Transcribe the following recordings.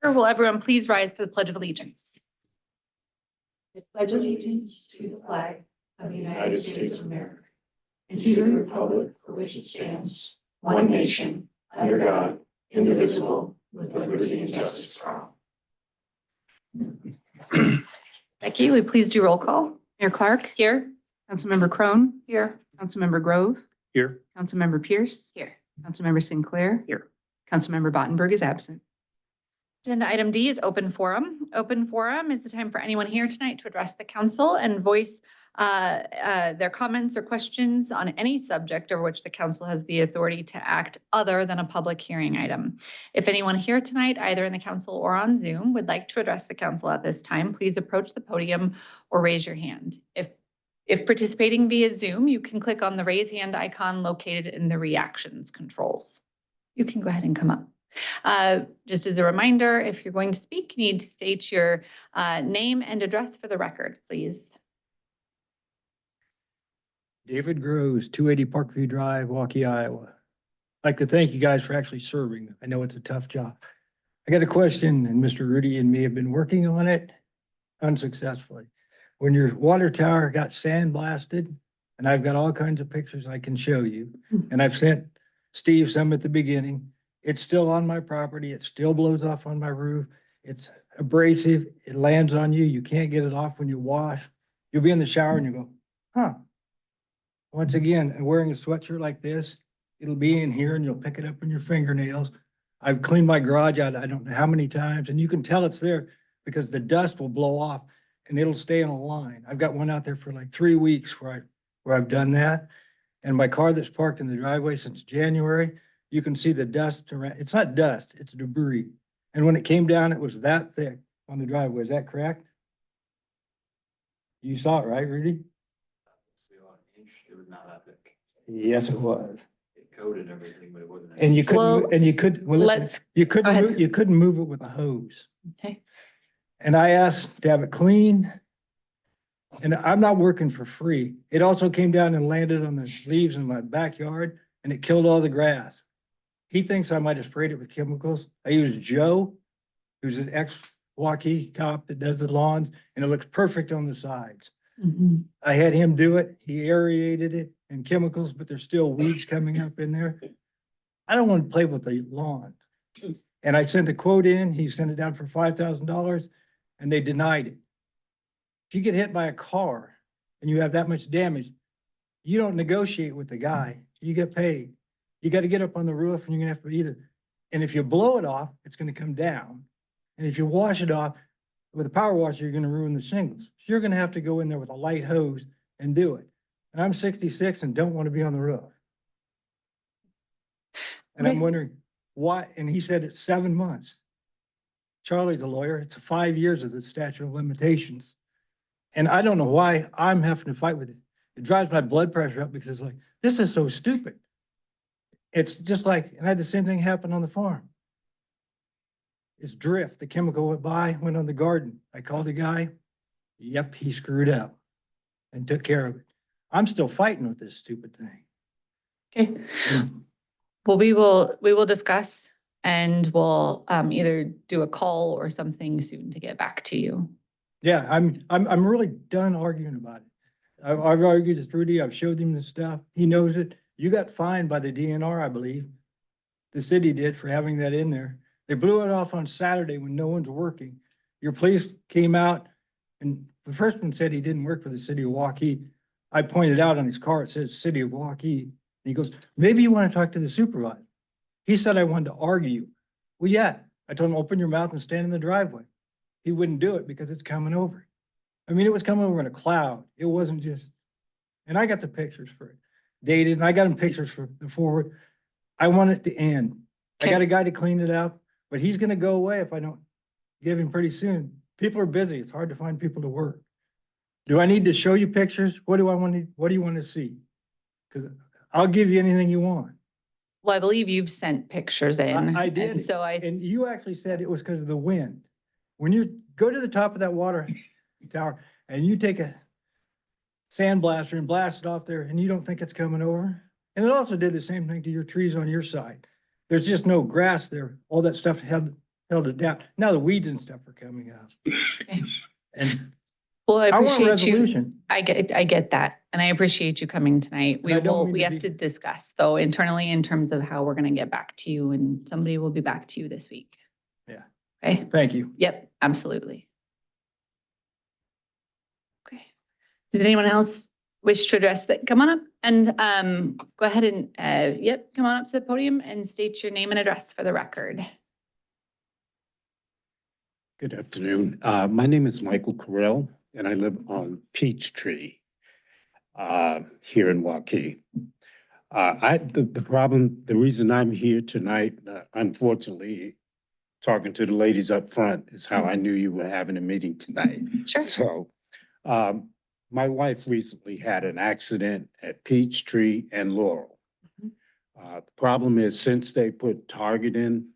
Will everyone please rise to the Pledge of Allegiance? I pledge allegiance to the flag of the United States of America and to the republic for which it stands, one nation, under God, indivisible, with liberty and justice for all. Becky, will you please do roll call? Mayor Clark? Here. Councilmember Crone? Here. Councilmember Grove? Here. Councilmember Pierce? Here. Councilmember Sinclair? Here. Councilmember Bottenberg is absent. Agenda item D is open forum. Open forum is the time for anyone here tonight to address the council and voice their comments or questions on any subject over which the council has the authority to act other than a public hearing item. If anyone here tonight, either in the council or on Zoom, would like to address the council at this time, please approach the podium or raise your hand. If participating via Zoom, you can click on the raise hand icon located in the reactions controls. You can go ahead and come up. Just as a reminder, if you're going to speak, you need to state your name and address for the record, please. David Groves, 280 Parkview Drive, Waukee, Iowa. I'd like to thank you guys for actually serving. I know it's a tough job. I got a question, and Mr. Rudy and me have been working on it unsuccessfully. When your water tower got sandblasted, and I've got all kinds of pictures I can show you, and I've sent Steve some at the beginning. It's still on my property. It still blows off on my roof. It's abrasive. It lands on you. You can't get it off when you wash. You'll be in the shower and you go, huh. Once again, wearing a sweatshirt like this, it'll be in here and you'll pick it up in your fingernails. I've cleaned my garage out, I don't know how many times, and you can tell it's there because the dust will blow off and it'll stay in a line. I've got one out there for like 3 weeks where I've done that. And my car that's parked in the driveway since January, you can see the dust around. It's not dust, it's debris. And when it came down, it was that thick on the driveway. Is that correct? You saw it, right, Rudy? It was not that thick. Yes, it was. It coated everything, but it wasn't. And you couldn't, Well, and you could, well, listen, you go ahead. couldn't move it with a hose. Okay. And I asked to have it cleaned. And I'm not working for free. It also came down and landed on the leaves in my backyard and it killed all the grass. He thinks I might have sprayed it with chemicals. I used Joe, who's an ex-Waukee cop that does the lawns, and it looks perfect on the sides. Mhm. I had him do it. He aerated it in chemicals, but there's still weeds coming up in there. I don't want to play with the lawn. And I sent a quote in. He sent it down for $5,000 and they denied it. If you get hit by a car and you have that much damage, you don't negotiate with the guy. You get paid. You got to get up on the roof and you're gonna have to either, and if you blow it off, it's gonna come down. And if you wash it off with a power washer, you're gonna ruin the shingles. So you're gonna have to go in there with a light hose and do it. And I'm 66 and don't want to be on the roof. And I'm Okay. wondering why, and he said it's 7 months. Charlie's a lawyer. It's 5 years of the statute of limitations. And I don't know why I'm having to fight with it. It drives my blood pressure up because it's like, this is so stupid. It's just like, and I had the same thing happen on the farm. It's drift. The chemical went by, went on the garden. I called the guy. Yep, he screwed up and took care of it. I'm still fighting with this stupid thing. Okay. Well, we will discuss and we'll either do a call or something soon to get back to you. Yeah, I'm really done arguing about it. I've argued with Rudy. I've showed him the stuff. He knows it. You got fined by the DNR, I believe. The city did for having that in there. They blew it off on Saturday when no one's working. Your police came out and the first one said he didn't work for the city of Waukee. I pointed out on his car, it says city of Waukee. And he goes, maybe you want to talk to the supervisor. He said I wanted to argue. Well, yeah. I told him, open your mouth and stand in the driveway. He wouldn't do it because it's coming over. I mean, it was coming over in a cloud. It wasn't just, and I got the pictures for it dated, and I got him pictures for the forward. I want it to end. I got a guy to clean it up, but he's gonna go away if I don't give him pretty soon. People are busy. It's hard to find people to work. Do I need to show you pictures? What do you want to see? Because I'll give you anything you want. Well, I believe you've sent pictures in. I did. And so And you actually said it was because of the wind. When you go to the top of that water tower and you take a sandblaster and blast it off there and you don't think it's coming over. And it also did the same thing to your trees on your side. There's just no grass there. All that stuff had held it down. Now the weeds and stuff are coming up. And Well, I I want a appreciate you. resolution. I get that. And I appreciate you coming tonight. And I don't mean We to have be- to discuss though internally in terms of how we're going to get back to you, and somebody will be back to you this week. Yeah. Okay. Thank you. Yep, absolutely. Okay. Does anyone else wish to address that? Come on up and go ahead and, yep, come on up to the podium and state your name and address for the record. Good afternoon. My name is Michael Carell, and I live on Peachtree here in Waukee. The reason I'm here tonight, unfortunately, talking to the ladies up front is how I knew you were having a meeting tonight. Sure. So, my wife recently had an accident at Peachtree and Laurel. Mhm. The problem is since they put Target in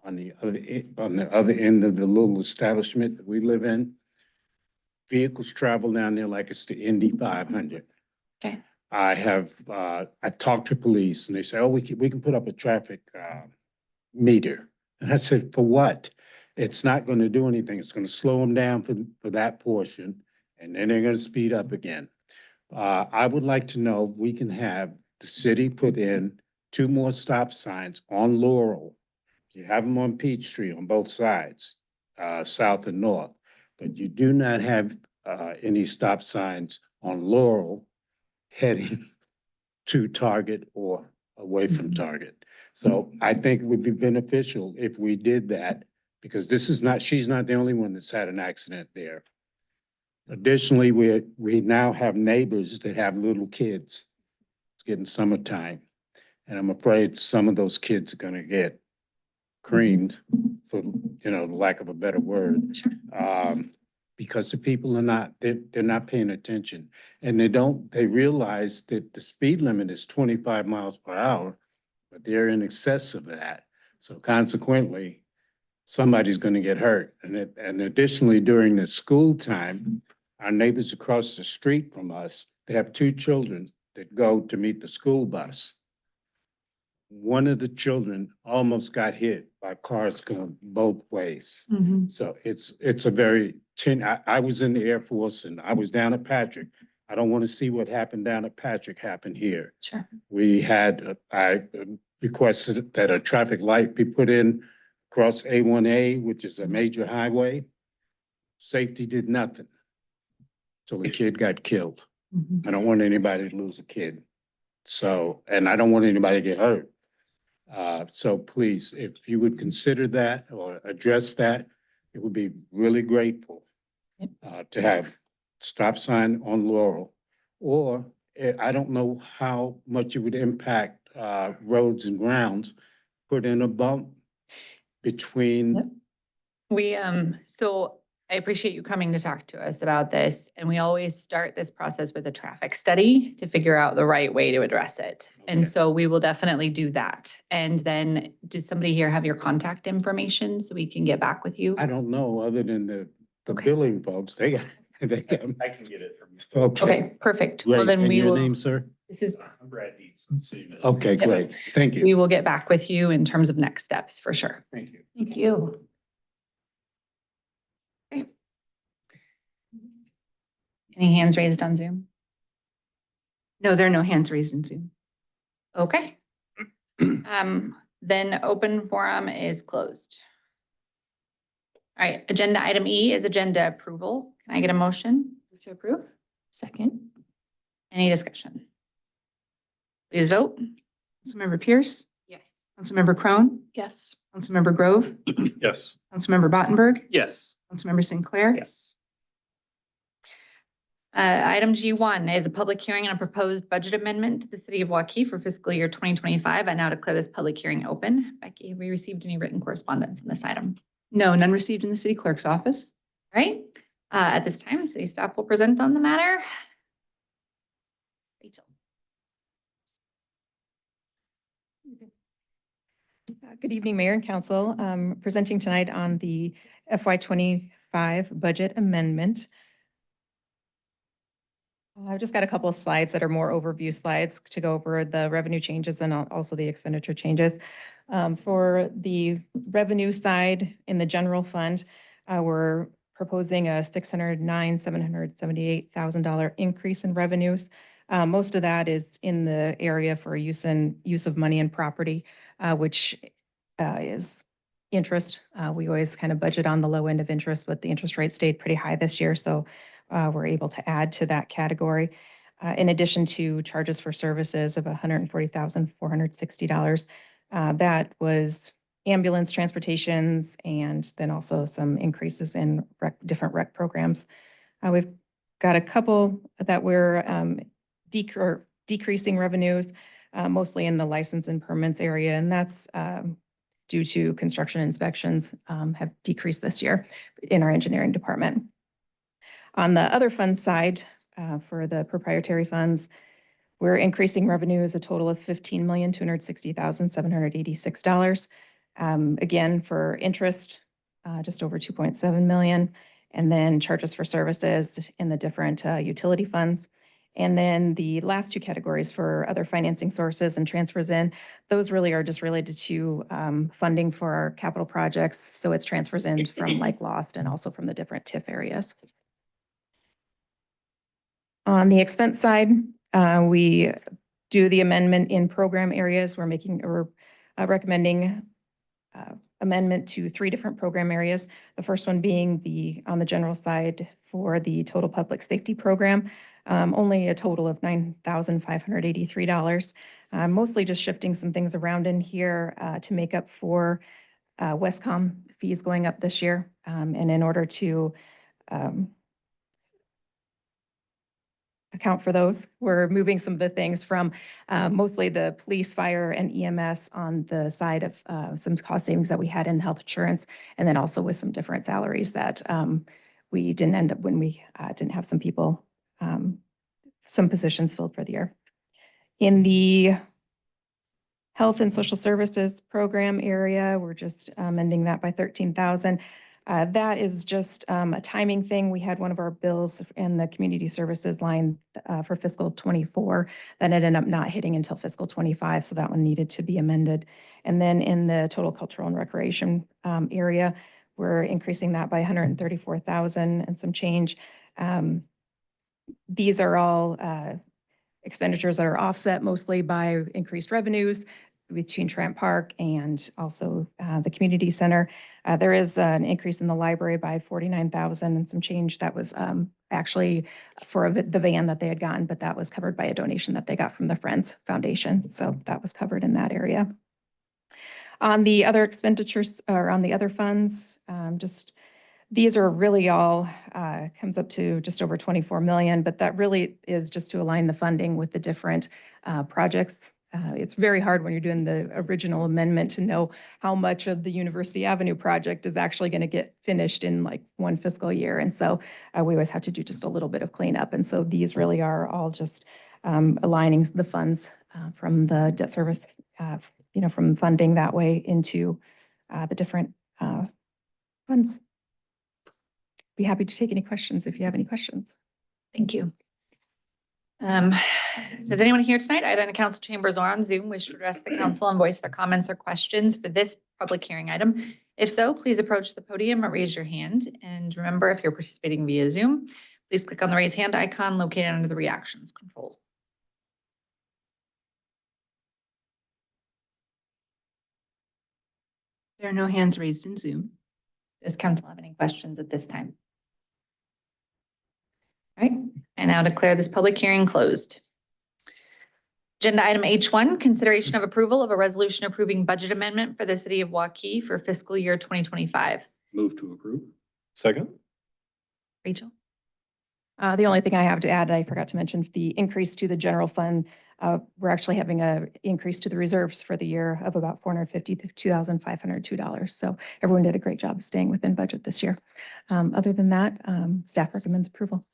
on the other end of the little establishment that we live in, vehicles travel down there like it's the Indy 500. Okay. I talked to police and they say, oh, we can put up a traffic meter. And I said, for what? It's not going to do anything. It's going to slow them down for that portion, and then they're going to speed up again. I would like to know if we can have the city put in 2 more stop signs on Laurel. You have them on Peachtree on both sides, south and north, but you do not have any stop signs on Laurel heading to Target or away from Target. So I think it would be beneficial if we did that, because she's not the only one that's had an accident there. Additionally, we now have neighbors that have little kids. It's getting summertime, and I'm afraid some of those kids are gonna get creamed, for, the lack of a better word. Because the people they're not paying attention. And they realize that the speed limit is 25 miles per hour, but they're in excess of that. So consequently, somebody's gonna get hurt. And additionally, during the school time, our neighbors across the street from us, they have 2 children that go to meet the school bus. One of the children almost got hit by cars going both ways. Mhm. So it's a I was in the Air Force and I was down at Patrick. I don't want to see what happened down at Patrick happen here. Sure. I requested that a traffic light be put in across A1A, which is a major highway. Safety did nothing. So a kid got killed. Mhm. I don't want anybody to lose a kid. So, and I don't want anybody to get hurt. So please, if you would consider that or address that, it would be really grateful to have stop sign on Laurel. Or I don't know how much it would impact roads and grounds, put in a bump between. Yep. We, so I appreciate you coming to talk to us about this, and we always start this process with a traffic study to figure out the right way to address it. And Okay. so we will definitely do that. And then does somebody here have your contact information so we can get back with you? I don't know, other than the Okay. billing folks, they got. I can get it from you. Okay, perfect. Well, Great. then And we your will, name, sir? this is, I'm Brad Dietz, city manager. Okay, Yep. great. Thank you. we will get back with you in terms of next steps for sure. Thank you. Thank you. Okay. Any hands raised on Zoom? No, there are no hands raised in Zoom. Okay. Then open forum is closed. All right, agenda item E is agenda approval. Can I get a motion to approve? Second. Any discussion? Please vote. Councilmember Pierce, Yes. Councilmember Crone, Yes. Councilmember Grove, Yes. Councilmember Bottenberg, Yes. Councilmember Sinclair. Yes. Item G1 is a public hearing on a proposed budget amendment to the city of Waukee for fiscal year 2025. I now declare this public hearing open. Becky, have we received any written correspondence on this item? No, none received in the city clerk's office. All right, at this time, city staff will present on the matter. Rachel. Good evening, Mayor and Council. Presenting tonight on the FY25 budget amendment. I've just got a couple of slides that are more overview slides to go over the revenue changes and also the expenditure changes. For the revenue side in the general fund, we're proposing a $609,778,000 increase in revenues. Most of that is in the area for use of money and property, which is interest. We always kind of budget on the low end of interest, but the interest rate stayed pretty high this year, so we're able to add to that category. In addition to charges for services of $140,460. That was ambulance transportations and then also some increases in different rec programs. We've got a couple that we're decreasing revenues, mostly in the license and permits area, and that's due to construction inspections have decreased this year in our engineering department. On the other fund side, for the proprietary funds, we're increasing revenues a total of $15,260,786. Again, for interest, just over 2.7 million, and then charges for services in the different utility funds. And then the last two categories for other financing sources and transfers in, those really are just related to funding for our capital projects. So it's transfers in from like lost and also from the different TIF areas. On the expense side, we do the amendment in program areas. We're recommending amendment to 3 different program areas. The first one being on the general side for the total public safety program, only a total of $9,583. Mostly just shifting some things around in here to make up for Westcom fees going up this year. And in order to account for those, we're moving some of the things from mostly the police, fire, and EMS on the side of some cost savings that we had in health insurance, and then also with some different salaries that we didn't end up when we didn't have some people, some positions filled for the year. In the health and social services program area, we're just amending that by $13,000. That is just a timing thing. We had one of our bills in the community services line for fiscal 24 that ended up not hitting until fiscal 25, so that one needed to be amended. And then in the total cultural and recreation area, we're increasing that by 134,000 and some change. These are all expenditures that are offset mostly by increased revenues between Trent Park and also the community center. There is an increase in the library by 49,000 and some change. That was actually for the van that they had gotten, but that was covered by a donation that they got from the Friends Foundation. So that was covered in that area. On the other expenditures or on the other funds, these are really all comes up to just over 24 million, but that really is just to align the funding with the different projects. It's very hard when you're doing the original amendment to know how much of the University Avenue project is actually going to get finished in like one fiscal year. And so we always have to do just a little bit of cleanup. And so these really are all just aligning the funds from the debt service, from funding that way into the different funds. Be happy to take any questions if you have any questions. Thank you. Does anyone here tonight, either in the council chambers or on Zoom, wish to address the council and voice their comments or questions for this public hearing item? If so, please approach the podium or raise your hand. And remember, if you're participating via Zoom, please click on the raise hand icon located under the reactions controls. There are no hands raised in Zoom. Does council have any questions at this time? All right, I now declare this public hearing closed. Agenda item H1, consideration of approval of a resolution approving budget amendment for the city of Waukee for fiscal year 2025. Move to approve. Second. Rachel? The only thing I have to add, I forgot to mention the increase to the general fund. We're actually having an increase to the reserves for the year of about $452,502. So everyone did a great job staying within budget this year. Other than that, staff recommends approval.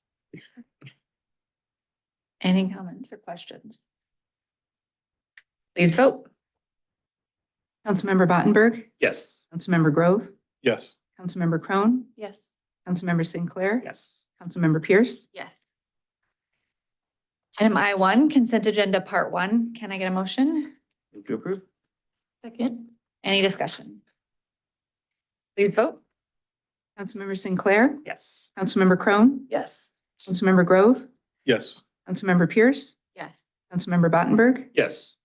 Any comments or questions? Please vote. Councilmember Battenberg, Yes. Councilmember Grove, Yes. Councilmember Crone, Yes. Councilmember Sinclair, Yes. Councilmember Pierce, Yes. Item I1, consent agenda part 1. Can I get a motion? Move to approve. Second. Any discussion? Please vote. Councilmember Sinclair, Yes. Councilmember Crone, Yes. Councilmember Grove, Yes. Councilmember Pierce, Yes. Councilmember Battenberg. Yes.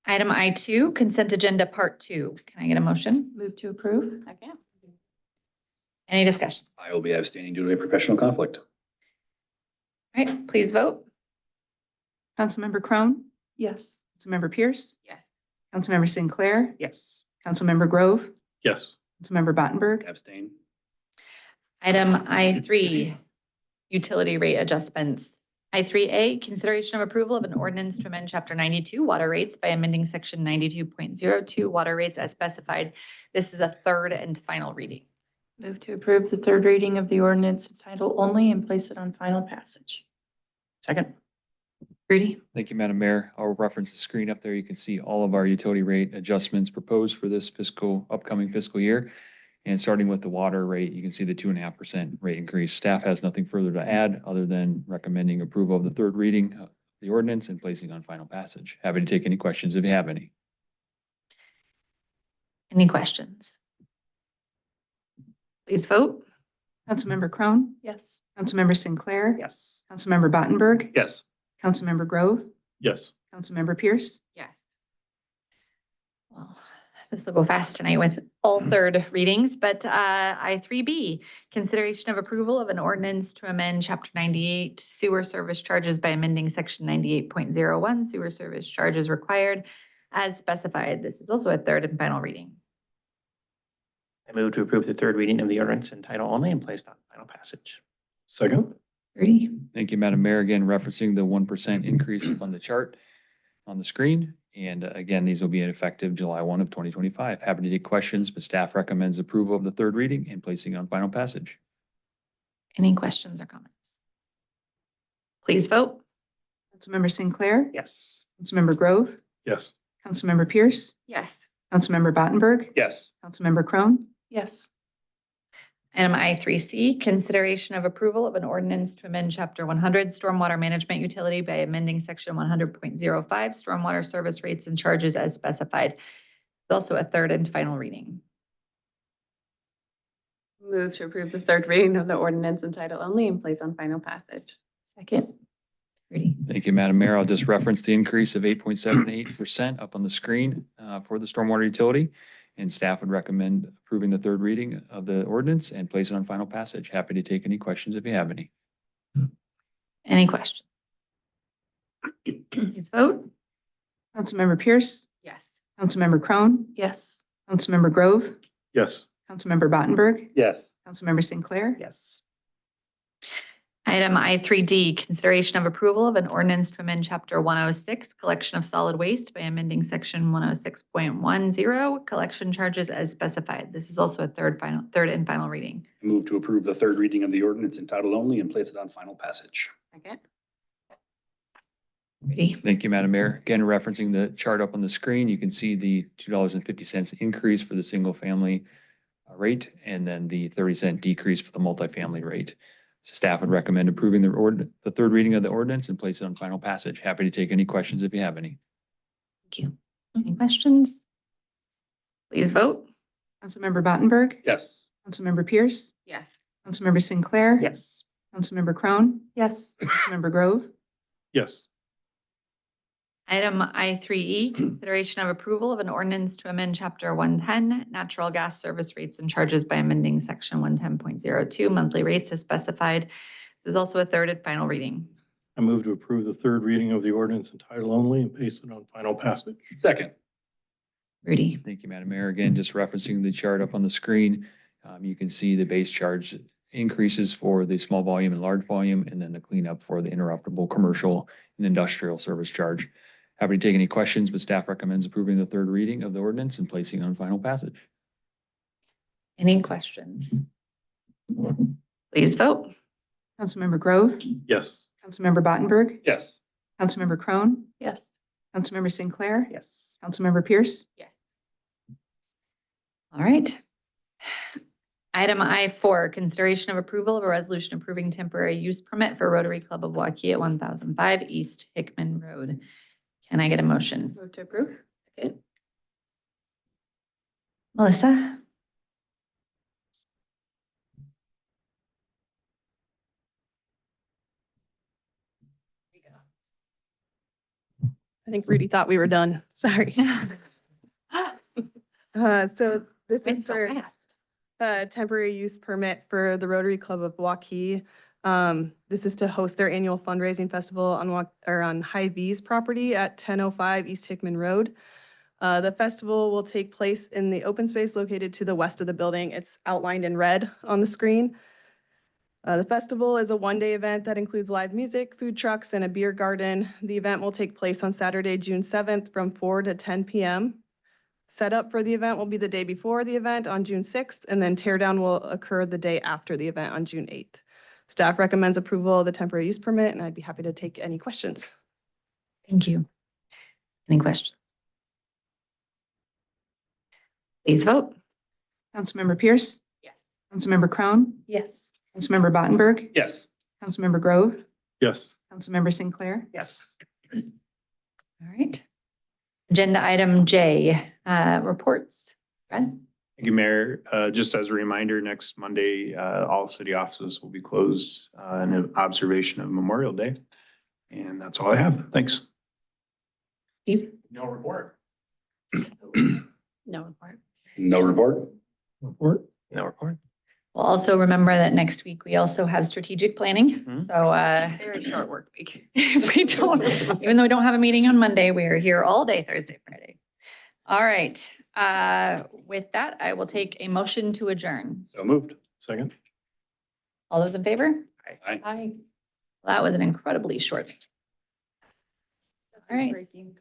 Item I2, consent agenda part 2. Can I get a motion? Move to approve. Second. Any discussion? I will be abstaining due to a professional conflict. All right, please vote. Councilmember Crone, Yes. Councilmember Pierce, Yes. Councilmember Sinclair, Yes. Councilmember Grove, Yes. Councilmember Battenberg. Abstain. Item I3, utility rate adjustments. I3A, consideration of approval of an ordinance to amend Chapter 92 water rates by amending Section 92.02 water rates as specified. This is a third and final reading. Move to approve the third reading of the ordinance in title only and place it on final passage. Second. Rudy? Thank you, Madam Mayor. I'll reference the screen up there. You can see all of our utility rate adjustments proposed for this upcoming fiscal year. And starting with the water rate, you can see the 2.5% rate increase. Staff has nothing further to add other than recommending approval of the third reading of the ordinance and placing on final passage. Happy to take any questions if you have any. Any questions? Please vote. Councilmember Crone, Yes. Councilmember Sinclair, Yes. Councilmember Battenberg, Yes. Councilmember Grove, Yes. Councilmember Pierce. Yes. Well, this will go fast tonight with all third readings, but I3B, consideration of approval of an ordinance to amend Chapter 98 sewer service charges by amending Section 98.01 sewer service charges required as specified. This is also a third and final reading. I move to approve the third reading of the ordinance in title only and placed on final passage. Second. Rudy? Thank you, Madam Mayor. Again, referencing the 1% increase on the chart on the screen. And again, these will be effective July 1 of 2025. Happy to take questions, but staff recommends approval of the third reading and placing on final passage. Any questions or comments? Please vote. Councilmember Sinclair, Yes. Councilmember Grove, Yes. Councilmember Pierce, Yes. Councilmember Battenberg, Yes. Councilmember Crone. Yes. Item I3C, consideration of approval of an ordinance to amend Chapter 100 Stormwater Management Utility by amending Section 100.05 Stormwater Service Rates and Charges as specified. It's also a third and final reading. Move to approve the third reading of the ordinance in title only and place on final passage. Second. Rudy? Thank you, Madam Mayor. I'll just reference the increase of 8.78% up on the screen for the stormwater utility. And staff would recommend approving the third reading of the ordinance and place it on final passage. Happy to take any questions if you have any. Any questions? Please vote. Councilmember Pierce, Yes. Councilmember Crone, Yes. Councilmember Grove, Yes. Councilmember Battenberg, Yes. Councilmember Sinclair. Yes. Item I3D, consideration of approval of an ordinance to amend Chapter 106, collection of solid waste by amending Section 106.10, collection charges as specified. This is also a third and final reading. I move to approve the third reading of the ordinance in title only and place it on final passage. Second. Rudy? Thank you, Madam Mayor. Again, referencing the chart up on the screen, you can see the $2.50 increase for the single family rate and then the 30-cent decrease for the multifamily rate. So staff would recommend approving the third reading of the ordinance and place it on final passage. Happy to take any questions if you have any. Thank you. Any questions? Please vote. Councilmember Battenberg, Yes. Councilmember Pierce, Yes. Councilmember Sinclair. Yes. Councilmember Crone, Yes. Councilmember Grove. Yes. Item I3E, consideration of approval of an ordinance to amend Chapter 110, natural gas service rates and charges by amending Section 110.02, monthly rates as specified. This is also a third and final reading. I move to approve the third reading of the ordinance in title only and place it on final passage. Second. Rudy? Thank you, Madam Mayor. Again, just referencing the chart up on the screen, you can see the base charge increases for the small volume and large volume, and then the cleanup for the interruptible commercial and industrial service charge. Happy to take any questions, but staff recommends approving the third reading of the ordinance and placing it on final passage. Any questions? Please vote. Councilmember Grove, Yes. Councilmember Battenberg, Yes. Councilmember Crone, Yes. Councilmember Sinclair, Yes. Councilmember Pierce. Yes. All right. Item I4, consideration of approval of a resolution approving temporary use permit for Rotary Club of Waukee at 1005 East Hickman Road. Can I get a motion? Move to approve. Okay. Melissa? I think Rudy thought we were done. Sorry. So this Went is so for fast. a temporary use permit for the Rotary Club of Waukee. This is to host their annual fundraising festival on High V's property at 1005 East Hickman Road. The festival will take place in the open space located to the west of the building. It's outlined in red on the screen. The festival is a one-day event that includes live music, food trucks, and a beer garden. The event will take place on Saturday, June 7th from 4 to 10 p.m. Setup for the event will be the day before the event on June 6th, and then teardown will occur the day after the event on June 8th. Staff recommends approval of the temporary use permit, and I'd be happy to take any questions. Thank you. Any questions? Please vote. Councilmember Pierce? Yes. Councilmember Crone? Yes. Councilmember Battenberg? Yes. Councilmember Grove? Yes. Councilmember Sinclair? Yes. All right. Agenda item J, reports. Fred? Thank you, Mayor. Just as a reminder, next Monday, all city offices will be closed in observation of Memorial Day. And that's all I have. Thanks. Steve? No report. No report. No report. Report. No report. We'll also remember that next week we also have strategic planning. Mhm. So Very short work week. we don't, even though we don't have a meeting on Monday, we are here all day Thursday, Friday. All right. With that, I will take a motion to adjourn. So moved. Second. All those in favor? Aye. Aye. That was an incredibly short. All right. Breaking.